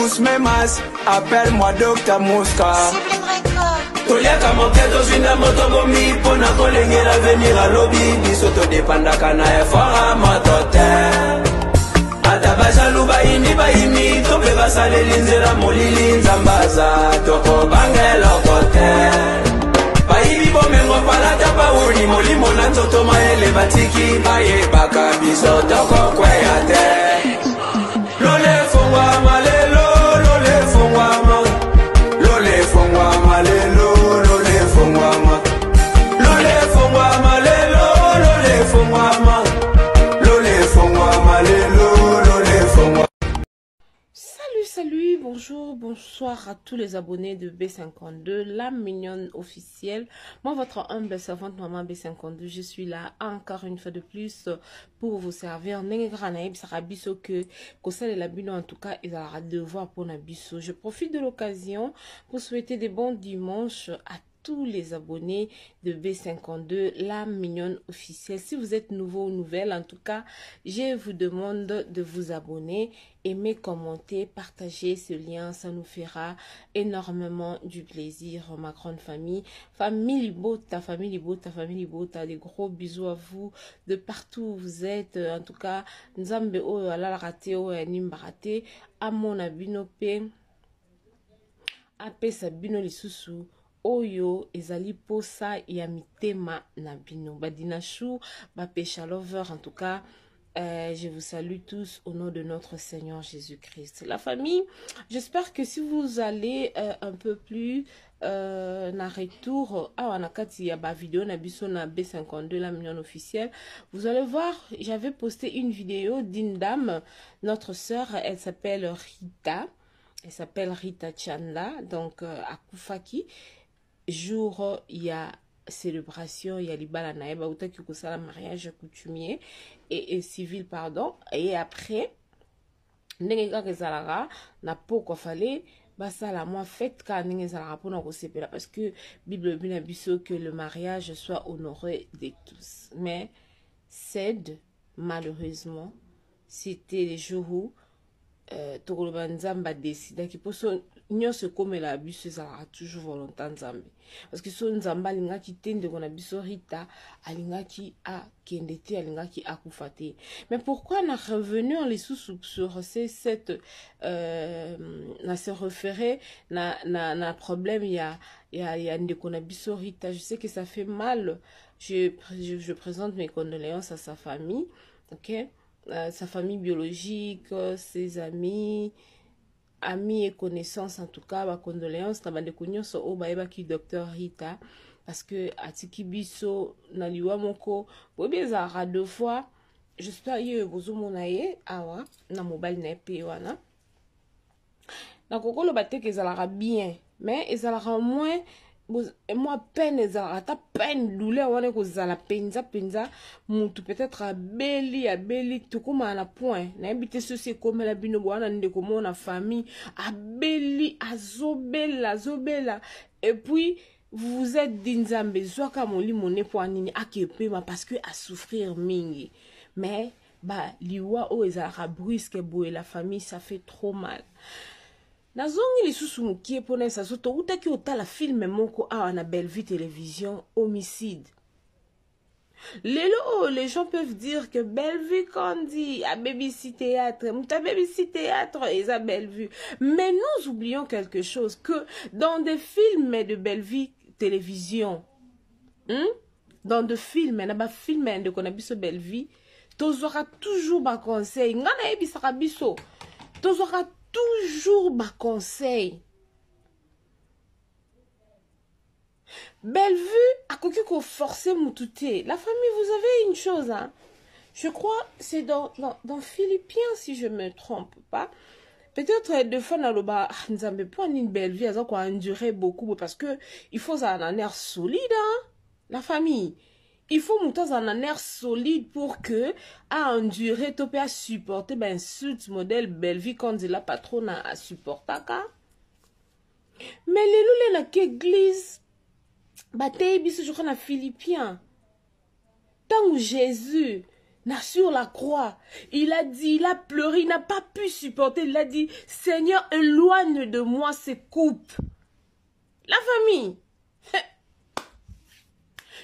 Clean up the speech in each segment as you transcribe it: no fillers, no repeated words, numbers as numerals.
tous mes masses, appelle-moi Dr Mouska. Toliaka moketo zinda moto bomi pona kolenge l'avenir à lobby biso to dépendaka na effort motote Ataba jalou ba indi ba imi tope basaleli nzela molili nzambaza toko bangelo kote Bayibi bomengo palata pa uni molimo na nzoto maele batiki baye baka biso toko kweyate Lole fongwa malelo lole fongwa ma Lole fongwa malelo lole fongwa ma Lole fongwa malelo lole fongwa ma Lole fongwa malelo lole fongwa Salut, bonjour, bonsoir à tous les abonnés de B52, la mignonne officielle. Moi, votre humble servante maman B52, je suis là encore une fois de plus pour vous servir. En tout cas, ils aura devoir pour Nabiso. Je profite de l'occasion pour souhaiter des bons dimanches à tous les abonnés de B52, la mignonne officielle. Si vous êtes nouveau ou nouvelle, en tout cas, je vous demande de vous abonner, aimer, commenter, partager ce lien. Ça nous fera énormément du plaisir, ma grande famille. Famille Libota, famille Libota, famille Libota, des gros bisous à vous de partout où vous êtes. En tout cas, Nzambe o ala raté o nimbarate, à mon abinope, ape sabino lisusu. Oyo ezali posa ya mitema na bino badina chou bapesha lover. En tout cas, je vous salue tous au nom de notre Seigneur Jésus-Christ. La famille, j'espère que si vous allez un peu plus na retour on a kati ya ba vidéo na biso na B52 la mignonne officielle, vous allez voir, j'avais posté une vidéo d'une dame, notre sœur, elle s'appelle Rita. Elle s'appelle Rita Chandla, donc à Koufaki. Jour, il y a célébration, il y a l'ibala naeba, ou taki kusala mariage coutumier et civil, pardon. Et après, n'engega kezalara, na poko fallait, basala moi fête ka n'engezala pour nous sepela parce que Bible bien abisso que le mariage soit honoré de tous. Mais cède, malheureusement, c'était les jours où Tokoloba Nzamba décida qui pour son nyonso comme la biso ezalaka toujours volontaire Nzambe parce que so Nzamba alingaki te ndeko na biso Rita alingaki a kendete alingaki akufa te. Mais pourquoi on a revenu en les sous sur cette na se référer na problème il y a ndeko na biso Rita. Je sais que ça fait mal, je présente mes condoléances à sa famille, ok, sa famille biologique, ses amis et connaissances. En tout cas, ma condoléances na bande konyoso o baeba ki docteur Rita parce que atiki biso na liwa moko bobeza ra deux fois. J'espère que vous monaye awa na mobile na pe wana na kokolo bateke ezalaka bien mais ezalaka moins moi peine ezalaka ta peine douleur wana kozala penza mutu peut-être abeli tokoma na point na habité ceci comme la bino wana ndeko mona famille abeli azobela et puis vous êtes dinzambe zwaka molimo ne po nini akepema parce que à souffrir mingi mais ba liwa o ezalaka brusque boye la famille ça fait trop mal. Nazongi lisusu mukie pona sa soto utaki otala film moko a na Bellevue télévision homicide. Lelo les gens peuvent dire que Bellevue Kandi a BBC théâtre, muta BBC théâtre et a Bellevue. Mais nous oublions quelque chose que dans des films de Bellevue télévision, dans des films, na ba film de konabiso Bellevue, tozora toujours ba conseil, ngana ebisaka biso. Tozora toujours bas conseil. Bellevue a cocu qu'on forcer moutouté. La famille, vous avez une chose, hein. Je crois c'est dans Philippiens si je me trompe pas. Peut-être deux fois dans le bas, nous avons pas une belle vie, ça quoi endurer beaucoup parce que il faut un air solide, hein. La famille. Il faut monter un air solide pour que à endurer, topé à supporter ben suite modèle belle vie quand il a patron à supporter ka. Mais les loups là qui église, bataille biso je crois na Philippiens. Tant Jésus Sur la croix, il a dit, il a pleuré, il n'a pas pu supporter. Il a dit, Seigneur, éloigne de moi ces coupes. La famille.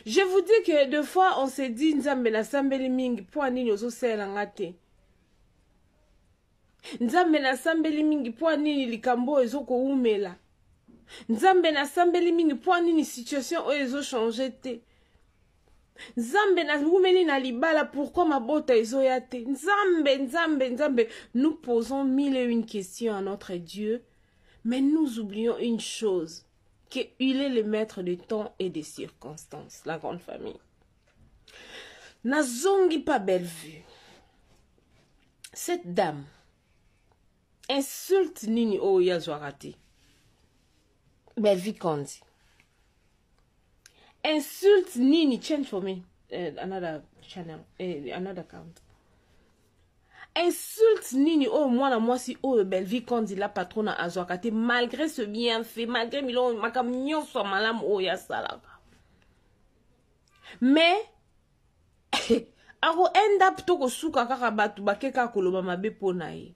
Je vous dis que deux fois, on s'est dit, Nzambe na sambeli mingi, po anini ozo sela ngate. Nzambe na sambeli mingi, po anini likambo ezo ko umela. Nzambe na sambeli mingi, po anini situation o ezo changer te. Nzambe na umeli na libala, pourquoi ma bota ezo yate? Nzambe. Nous posons 1001 questions à notre Dieu, mais nous oublions une chose, qu'il est le maître du temps et des circonstances, la grande famille. Nazongi pas belle vue. Cette dame insulte nini o ya zoarati. Belle vie Kondi. Insulte nini, change for me another channel, another account. Insulte nini oh moi si oh belle vie Kondi la patronne à zoarati malgré ce bienfait, malgré milon makam nyonso malam o ya salaka. Mais aro end up toko suka kaka batu bakeka koloba mabe pona ye.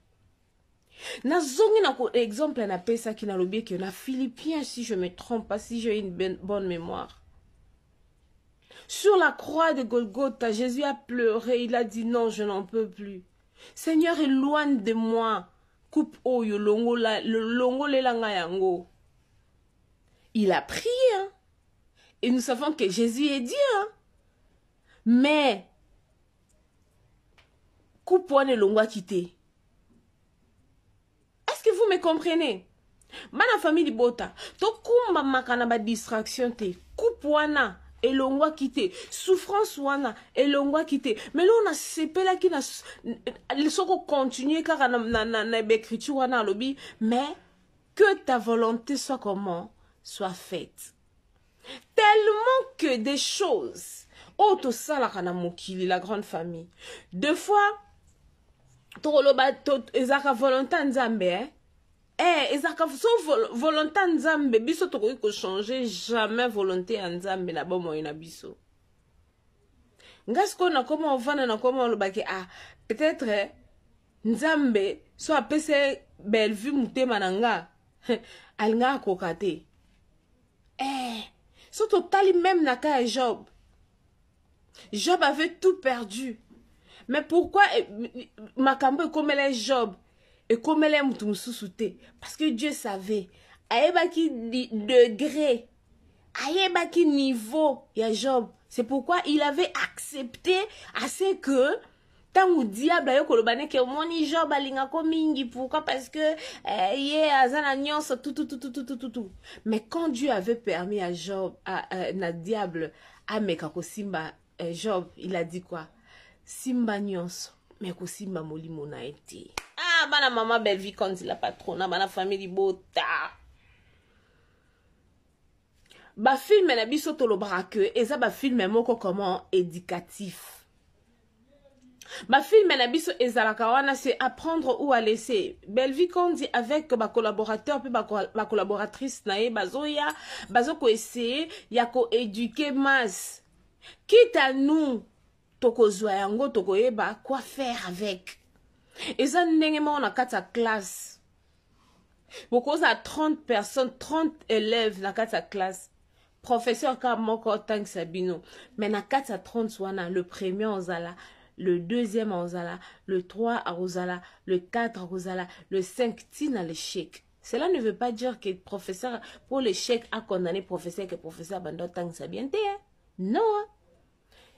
Na zongi na ko exemple na pesa ki na lobie que na Philippiens, si je me trompe pas, si j'ai une bonne mémoire. Sur la croix de Golgotha, Jésus a pleuré, il a dit non, je n'en peux plus. Seigneur, éloigne de moi. Coupe oyo longo la le longo le langa yango. Il a prié hein? Et nous savons que Jésus est Dieu hein? Mais coupe wane longo a quitté. Est-ce que vous me comprenez? Mana famille bota, to kumba makana ba distraction te. Coupe wana elongwa quitté. Souffrance wana elongwa quitté. Mais là on a sepela qui na le soko continuer car na écriture wana lobby, mais que ta volonté soit comment soit faite. Tellement que des choses auto sala kana mokili la grande famille. Deux fois toloba ezaka volonté nzambe ezaka so volonté nzambe biso tokoki ko changer jamais volonté nzambe na bomo ina biso. Ngasko na comment on va na comment lobaki peut-être nzambe so apese belle vue mutema nanga alinga kokate. So totali même na ka Job. Job avait tout perdu. Mais pourquoi Makambo comme elle est Job et comme elle est Moutoumsousouté? Parce que Dieu savait. Aïebaki degré, aïebaki niveau, il y a Job. C'est pourquoi il avait accepté assez que tant au diable ayo kolobane que moni Job alinga ko mingi. Pourquoi? Parce que azana nyonso tout. Mais quand Dieu avait permis à Job na diable à mekako simba Job, il a dit quoi? Simba nyonso mais ko simba molimo na été. Bana maman belle vie quand il la patronne, bana famille bota. Ba film na biso to lo brake, eza ba film moko comment éducatif. Ba film na biso ezalaka wana c'est apprendre ou à laisser. Belle vie quand dit avec ba collaborateur puis ba collaboratrice na e bazoya, bazoko essayer ya ko éduquer masse. Quitte à nous toko zoyango toko eba quoi faire avec. Et ça n'engagement on a 4 classe. Beaucoup à 30 personnes, 30 élèves dans 4 classe. Professeur comme moko tank sabino. Mais na 4 à 30 soana le premier en zala, le deuxième en zala, le 3 à Rosala, le 4 à Rosala, le 5 tina l'échec. Cela ne veut pas dire que professeur pour l'échec a condamné professeur que professeur bando tank sabiente. Non.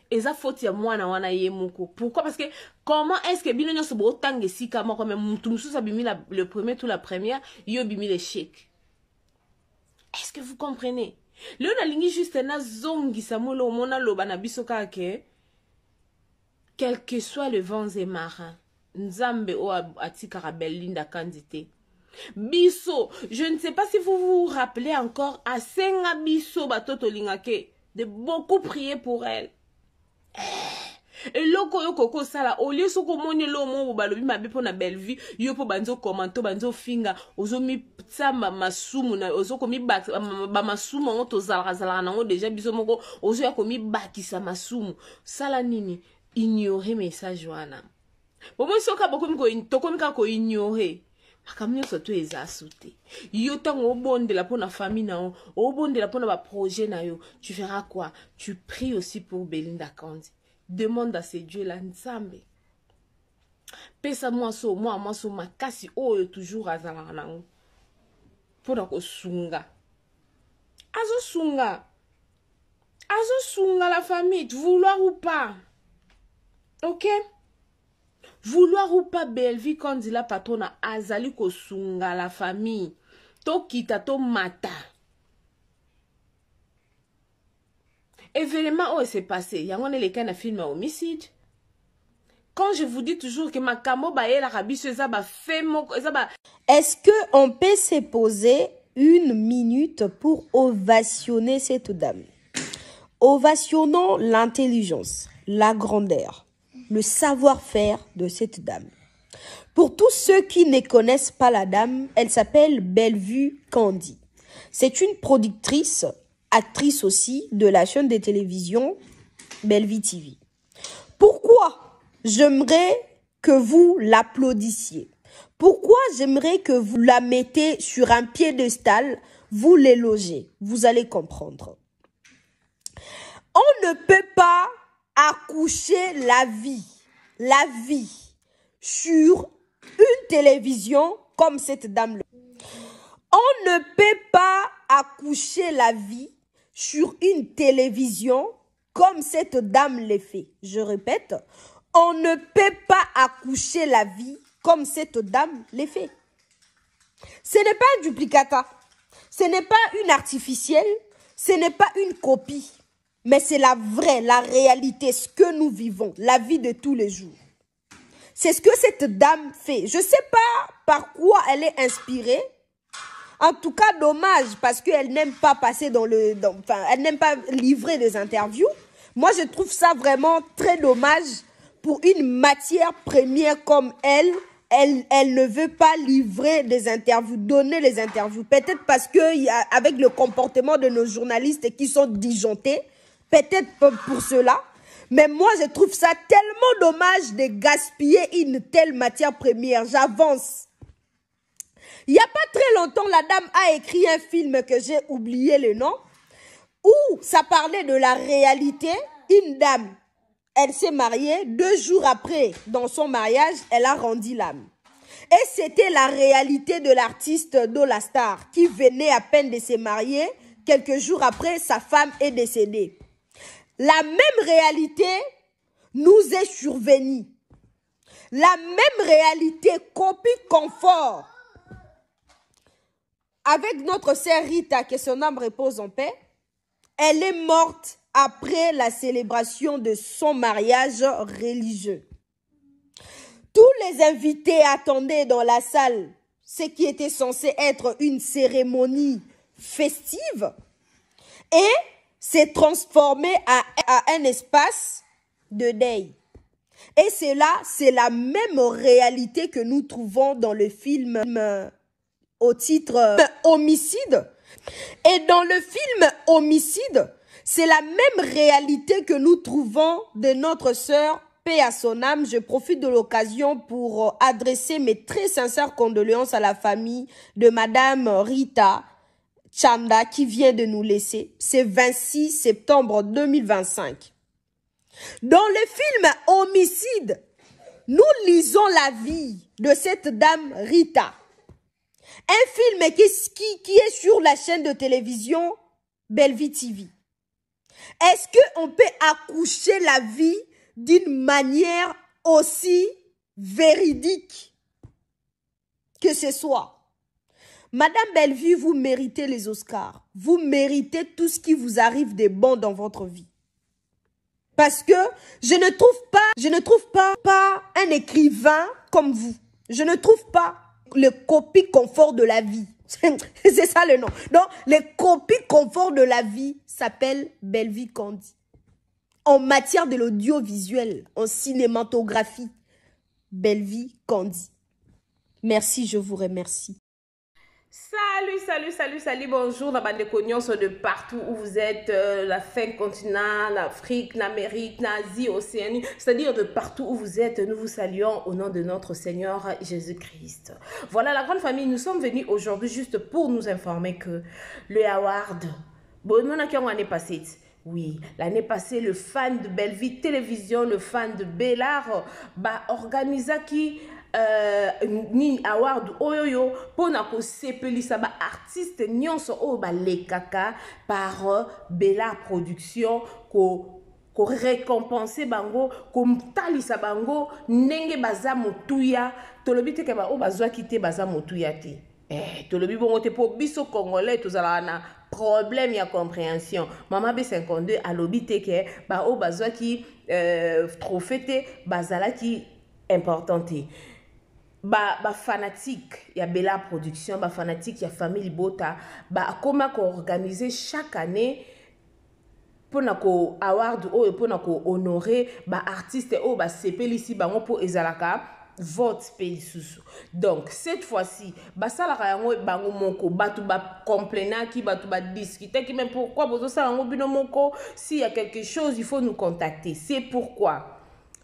Et ça faut dire moi na wana yemuko. Pourquoi? Parce que comment est-ce que bino nyoso bo tangue si kama comme mutumsu sabimi le premier tout la première yo bimi l'échec. Est-ce que vous comprenez? Le na lingi juste na zongi samolo mona loba na bisoka ke quel que soit le vent et marin nzambe o atikara belinda kandité. Biso, je ne sais pas si vous vous rappelez encore à senga biso batoto lingake de beaucoup prier pour elle. Et loko yo koko sala au lieu soko moni lo mo balobi mabe pona belle vie yo po banzo commento banzo finga ozo mi tsamba masumu na ozo ko mi ba masumu ngo to zala nango déjà biso moko ozo ya ko mi bakisa masumu sala nini ignorer message wana. Bon moi soka tokomika ko ignorer. Makamyo soto eza soute. Yo tango obondela pona famille na yo, obondela pona ba projet na yo, tu feras quoi? Tu pries aussi pour Belinda Kandi. Demande à ces dieux là nzambe. Pesa moi so makasi oyo toujours azala nango. Pona ko sunga. Azo sunga la famille, vouloir ou pas. OK? Vouloir ou pas, Belvi Kandi la patrona azali ko sunga la famille. To kita to mata. Événement où s'est passé? Il y a un les cas de film à homicide. Quand je vous dis toujours que ma camo ba la rabi ba fait mon Est-ce que on peut se poser une minute pour ovationner cette dame? Ovationnons l'intelligence, la grandeur, le savoir-faire de cette dame. Pour tous ceux qui ne connaissent pas la dame, elle s'appelle Bellevue Kandi. C'est une productrice, actrice aussi de la chaîne de télévision Bellevue TV. Pourquoi j'aimerais que vous l'applaudissiez? Pourquoi j'aimerais que vous la mettez sur un piédestal, vous l'élogez? Vous allez comprendre. On ne peut pas accoucher la vie sur une télévision comme cette dame. On ne peut pas accoucher la vie sur une télévision comme cette dame le fait. Je répète, on ne peut pas accoucher la vie comme cette dame le fait. Ce n'est pas un duplicata, ce n'est pas une artificielle, ce n'est pas une copie. Mais c'est la vraie, la réalité, ce que nous vivons, la vie de tous les jours. C'est ce que cette dame fait. Je ne sais pas par quoi elle est inspirée. En tout cas, dommage, parce qu'elle n'aime pas passer elle n'aime pas livrer des interviews. Moi, je trouve ça vraiment très dommage pour une matière première comme elle. Elle ne veut pas livrer des interviews, donner les interviews. Peut-être parce que avec le comportement de nos journalistes qui sont disjonctés, peut-être pour cela, mais moi je trouve ça tellement dommage de gaspiller une telle matière première. J'avance. Il n'y a pas très longtemps, la dame a écrit un film que j'ai oublié le nom, où ça parlait de la réalité. Une dame, elle s'est mariée, 2 jours après, dans son mariage, elle a rendu l'âme. Et c'était la réalité de l'artiste Dola Star, qui venait à peine de se marier. Quelques jours après, sa femme est décédée. La même réalité nous est survenue. La même réalité, copie confort. Avec notre sœur Rita, que son âme repose en paix, elle est morte après la célébration de son mariage religieux. Tous les invités attendaient dans la salle ce qui était censé être une cérémonie festive et s'est transformé à un espace de deuil. Et c'est la même réalité que nous trouvons dans le film au titre Homicide. Et dans le film Homicide, c'est la même réalité que nous trouvons de notre sœur, paix à son âme. Je profite de l'occasion pour adresser mes très sincères condoléances à la famille de Madame Rita Chanda qui vient de nous laisser. C'est 26 septembre 2025. Dans le film Homicide, nous lisons la vie de cette dame Rita. Un film qui est sur la chaîne de télévision Bellevue TV. Est-ce qu'on peut accoucher la vie d'une manière aussi véridique que ce soit? Madame Bellevue, vous méritez les Oscars. Vous méritez tout ce qui vous arrive de bon dans votre vie. Parce que je ne trouve pas un écrivain comme vous. Je ne trouve pas le copie confort de la vie. C'est ça le nom. Donc, le copie confort de la vie s'appelle Bellevue Kandi. En matière de l'audiovisuel, en cinématographie, Bellevue Kandi. Merci, je vous remercie. Salut, bonjour, la bande de cognons de partout où vous êtes, la 5 continents, l'Afrique, l'Amérique, l'Asie, l'Océanie, c'est-à-dire de partout où vous êtes, nous vous saluons au nom de notre Seigneur Jésus-Christ. Voilà la grande famille, nous sommes venus aujourd'hui juste pour nous informer que le award, bon, nous avons l'année passée. Oui, l'année passée, le fan de Belleville Télévision, le fan de Bellard, organisa qui ni award oyoyo pona ko sepelisa ba artiste nyonso o ba lekaka par Bellard Production ko récompenser bango ko talisa bango ndenge baza motuya tolobi te ke ba o bazwa kite baza motuya te tolobi bongo te po biso congolais tozala na problème ya compréhension. Maman B52 alobi te ke ba o bazwa ki trophée te bazala ki importante. Ba fanatique ya Bellard Production, ba fanatique ya famille Bota, ba comment ko organiser chaque année pour ko award ou pour ko honorer ba artiste ou ba sepelisi bango pour ezalaka vote pelisusu. Donc cette fois-ci basalaka yango bango moko batu ba complainer ki batu ba discuter ki même pourquoi bozo sala yango bino moko, s'il y a quelque chose il faut nous contacter. C'est pourquoi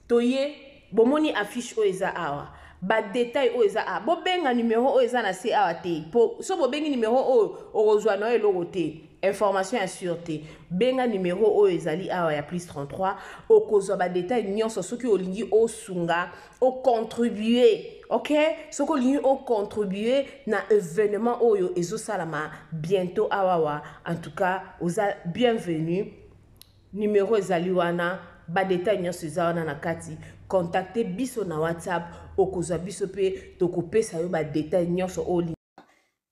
toye bomoni affiche o eza awa ba détail o eza a bo benga numéro o eza na se awa te po so bo bengi numéro o ozwa na eloko te information ya sûreté benga numéro o ezali awa ya plus 33 o kozwa ba détail nyonso soki olingi o sunga o contribuer. OK, soko olingi o contribuer na événement oyo ezo salama bientôt awawa. En tout cas oza bienvenue, numéro ezali wana ba détail nyonso eza wana na kati. Contactez biso na WhatsApp okozwa biso pe tokopesa yo ba détail nyonso oli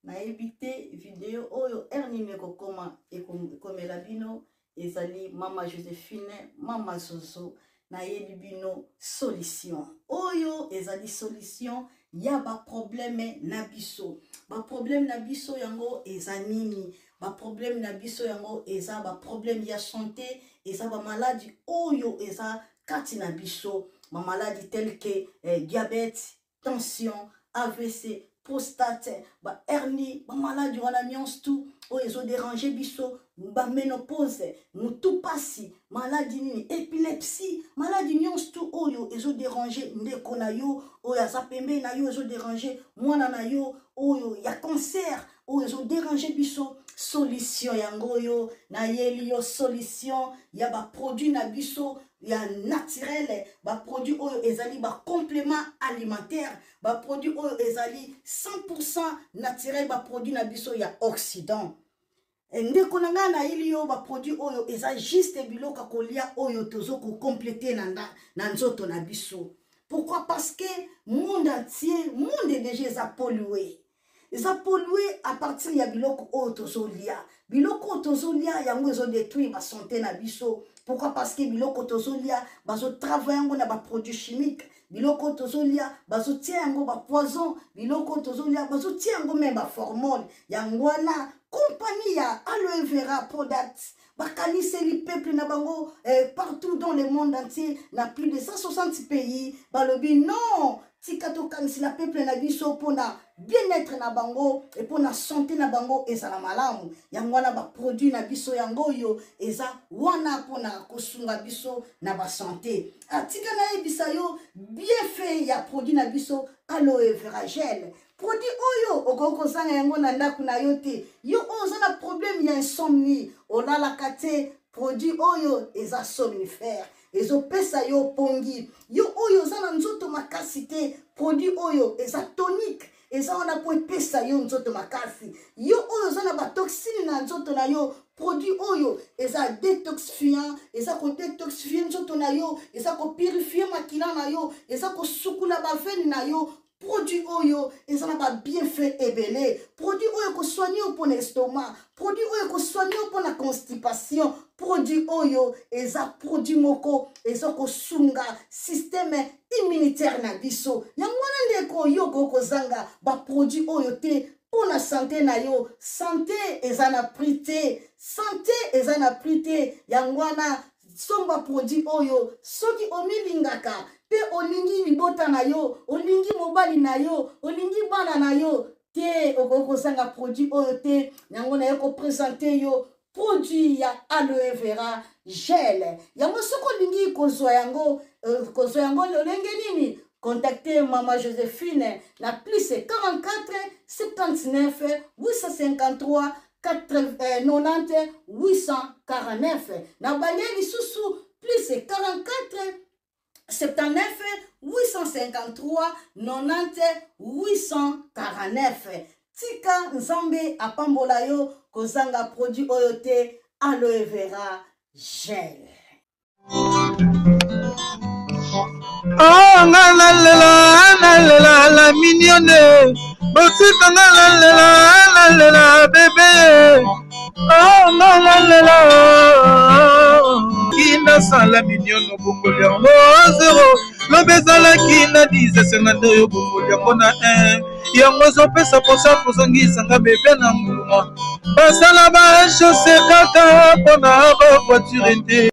na éviter vidéo oyo erni meko koma ekomela bino ezali mama Joséphine mama Zozo na yebi bino solution oyo ezali solution ya ba problème na biso yango eza nini ba problème na biso yango eza ba problème ya santé eza ba maladie oyo eza kati na biso ma maladie telle que diabète, tension, AVC, prostate, ba hernie, ba maladie wana nyonso tout oyo ezo déranger biso, ba ménopause, mutu pasi, maladie nini, épilepsie, maladie nyonso tout oyo ezo déranger ndeko na yo, oyo aza pembe na yo ezo déranger mwana na yo, oyo ya cancer, oyo ezo déranger biso. Solution yango yo na yeli yo solution ya ba produit na biso ya naturel ba produit oyo ezali ba complément alimentaire ba produit oyo ezali 100% naturel ba produit na biso ya Occident ndeko nanga na yeli yo ba produit oyo eza juste biloka kolia oyo tozo ko compléter na nzoto na biso. Pourquoi? Parce que monde entier monde déjà eza pollué. Ils ont pollué à partir de biloko otozolia. Biloko otozolia yango ezo détruire ma santé na biso. Pourquoi? Parce que biloko otozolia bazo travailler yango na ba produits chimiques. Biloko otozolia bazo tia yango ba poison. Biloko otozolia bazo tia yango même ba hormone. Yango wana compagnie ya aloe vera products. Bakanise li peuple na bango partout dans le monde entier na plus de 160 pays. Balobi non. Tikato kanisi la peuple na biso pona bien-être na bango et pona santé na bango ezala malamu yango wana ba produit na biso yango yo eza wana pona kosunga biso na ba santé atika na ebisa yo bien fait ya produit na biso aloe vera gel produit oyo okoko zanga yango na ndaku na yo te yo oza na problème ya insomnie olala kate produit oyo eza somnifère ezo pesa yo pongi yo oyo za na nzoto makasi te produit oyo eza tonique eza wana po pesa yo nzoto makasi yo oyo za na ba toxine na nzoto na yo produit oyo eza détoxifiant eza ko détoxifier nzoto na yo eza ko purifier makila na yo eza ko sukula ba veine na yo. Produit oyo ezana ba bienfait ebele produit oyo ko soigner pour l'estomac produit oyo ko soigner pour la constipation produit oyo eza produit moko eza ko sunga système immunitaire na biso yango wana ndeko yo ko zanga ba produit oyo te pour la santé na yo santé ezana prité santé ezana prité yango wana somba produit oyo soki omilingaka pe olingi libota na yo olingi mobali na yo olingi bana na yo te okozanga produit oyo te yango na yeko présenter yo produit ya aloe vera gel yango soko lingi kozwa yango lolenge nini contactez Maman Joséphine na plus 44 79 853 90 849 na balieli susu plus 44 79 853 90 849 tika nzambe apambola yo kozanga produit oyo te aloe vera gel. Oh la mignonne, botika la bébé. Oh la kina sala mignonne bokoli yango zero. Lobezala kina 10 50 yo bokoli yango na 1. Yango zopesa posa kozongisa nga bébé na mbuma. Basala ba chaussée kaka pona ba voiture te.